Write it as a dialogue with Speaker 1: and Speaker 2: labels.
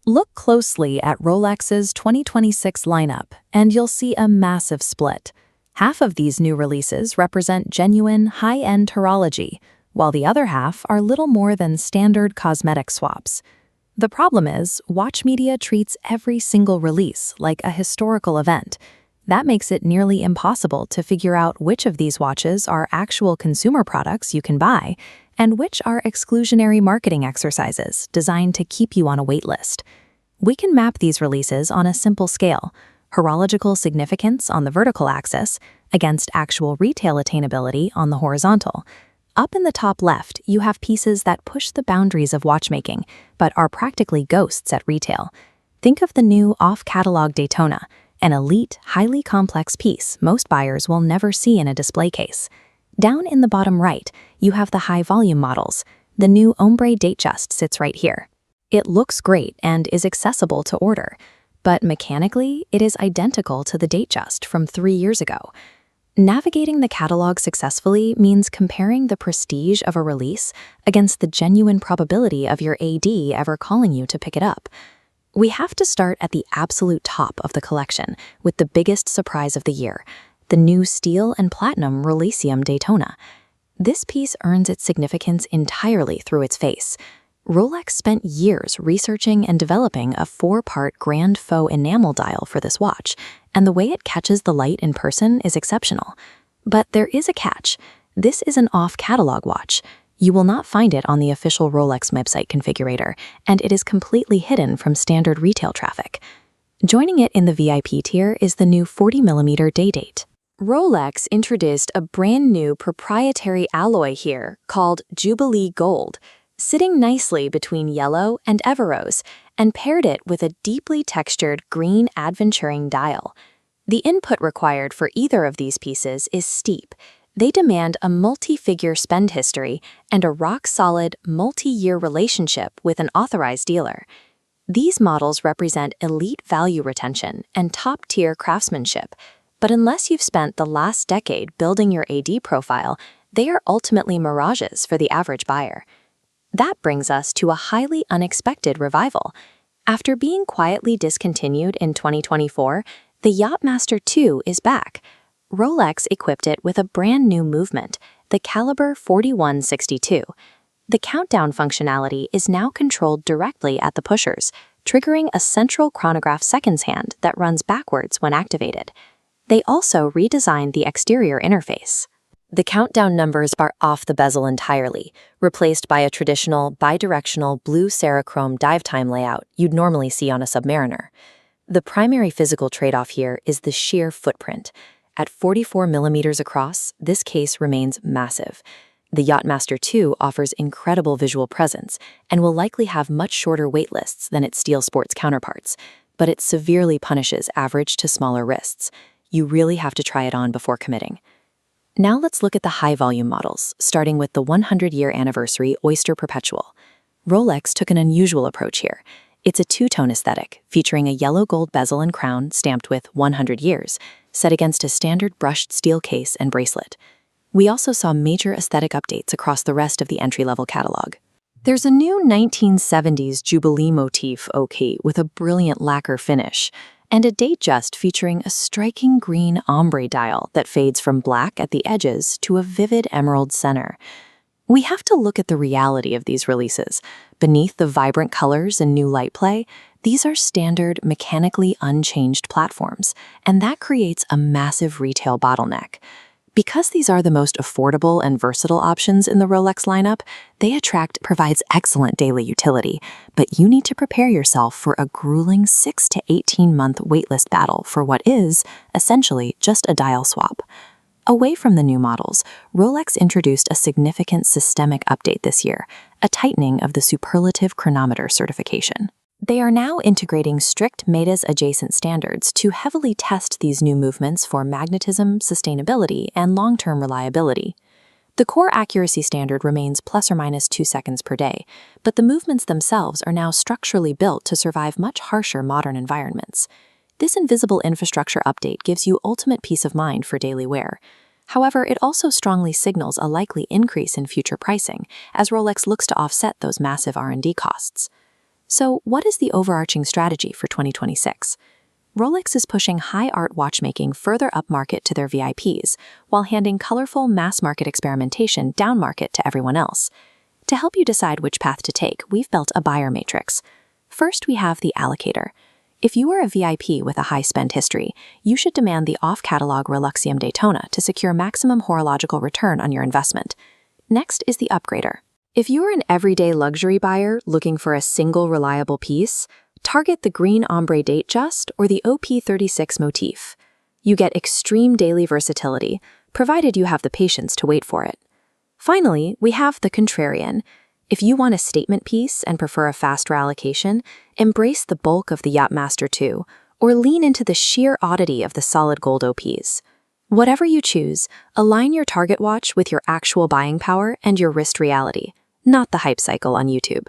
Speaker 1: Look closely at Rolex's 2026 lineup, and you'll see a massive split. Half of these new releases represent genuine, high-end horology, while the other half are little more than standard cosmetic swaps. The problem is, watch media treats every single release like a historical event. That makes it nearly impossible to figure out which of these watches are actual consumer products you can buy, and which are exclusionary marketing exercises designed to keep you on a wait list. We can map these releases on a simple scale: horological significance on the vertical axis against actual retail attainability on the horizontal. Up in the top left, you have pieces that push the boundaries of watchmaking, but are practically ghosts at retail. Think of the new off-catalog Daytona, an elite, highly complex piece most buyers will never see in a display case. Down in the bottom right, you have the high-volume models. The new ombre Datejust sits right here. It looks great and is accessible to order, but mechanically, it is identical to the Datejust from 3 years ago. Navigating the catalog successfully means comparing the prestige of a release against the genuine probability of your AD ever calling you to pick it up. We have to start at the absolute top of the collection with the biggest surprise of the year: the new steel and platinum Rolesium Daytona. This piece earns its significance entirely through its face. Rolex spent years researching and developing a 4-part grand faux enamel dial for this watch, and the way it catches the light in person is exceptional. But there is a catch. This is an off-catalog watch. You will not find it on the official Rolex website configurator, and it is completely hidden from standard retail traffic. Joining it in the VIP tier is the new 40mm day date. Rolex introduced a brand new proprietary alloy here called Jubilee Gold, sitting nicely between yellow and Everose, and paired it with a deeply textured green aventuring dial. The input required for either of these pieces is steep. They demand a multi-figure spend history and a rock-solid, multi-year relationship with an authorized dealer. These models represent elite value retention and top-tier craftsmanship, but unless you've spent the last decade building your AD profile, they are ultimately mirages for the average buyer. That brings us to a highly unexpected revival. After being quietly discontinued in 2024, the Yacht-Master II is back. Rolex equipped it with a brand new movement, the Caliber 4162. The countdown functionality is now controlled directly at the pushers, triggering a central chronograph seconds hand that runs backwards when activated. They also redesigned the exterior interface. The countdown numbers are off the bezel entirely, replaced by a traditional bidirectional blue Cerachrome dive time layout you'd normally see on a Submariner. The primary physical trade-off here is the sheer footprint. At 44mm across, this case remains massive. The Yacht-Master II offers incredible visual presence and will likely have much shorter waitlists than its steel sports counterparts, but it severely punishes average to smaller wrists. You really have to try it on before committing. Now let's look at the high-volume models, starting with the 100-year anniversary Oyster Perpetual. Rolex took an unusual approach here. It's a two-tone aesthetic, featuring a yellow-gold bezel and crown stamped with 100 years, set against a standard brushed steel case and bracelet. We also saw major aesthetic updates across the rest of the entry-level catalog. There's a new 1970s Jubilee motif OK with a brilliant lacquer finish, and a Datejust featuring a striking green ombre dial that fades from black at the edges to a vivid emerald center. We have to look at the reality of these releases. Beneath the vibrant colors and new light play, these are standard, mechanically unchanged platforms, and that creates a massive retail bottleneck. Because these are the most affordable and versatile options in the Rolex lineup, they provides excellent daily utility, but you need to prepare yourself for a grueling 6 to 18-month waitlist battle for what is, essentially, just a dial swap. Away from the new models, Rolex introduced a significant systemic update this year, a tightening of the Superlative Chronometer certification. They are now integrating strict METAS adjacent standards to heavily test these new movements for magnetism, sustainability, and long-term reliability. The core accuracy standard remains plus or minus 2 seconds per day, but the movements themselves are now structurally built to survive much harsher modern environments. This invisible infrastructure update gives you ultimate peace of mind for daily wear. However, it also strongly signals a likely increase in future pricing, as Rolex looks to offset those massive R&D costs. So, what is the overarching strategy for 2026? Rolex is pushing high art watchmaking further upmarket to their VIPs, while handing colorful mass-market experimentation downmarket to everyone else. To help you decide which path to take, we've built a buyer matrix. First, we have the allocator. If you are a VIP with a high spend history, you should demand the off-catalog Rolesium Daytona to secure maximum horological return on your investment. Next is the upgrader. If you are an everyday luxury buyer looking for a single reliable piece, target the green ombre Datejust or the OP36 motif. You get extreme daily versatility, provided you have the patience to wait for it. Finally, we have the contrarian. If you want a statement piece and prefer a faster allocation, embrace the bulk of the Yacht-Master II, or lean into the sheer oddity of the solid gold OPs. Whatever you choose, align your target watch with your actual buying power and your wrist reality, not the hype cycle on YouTube.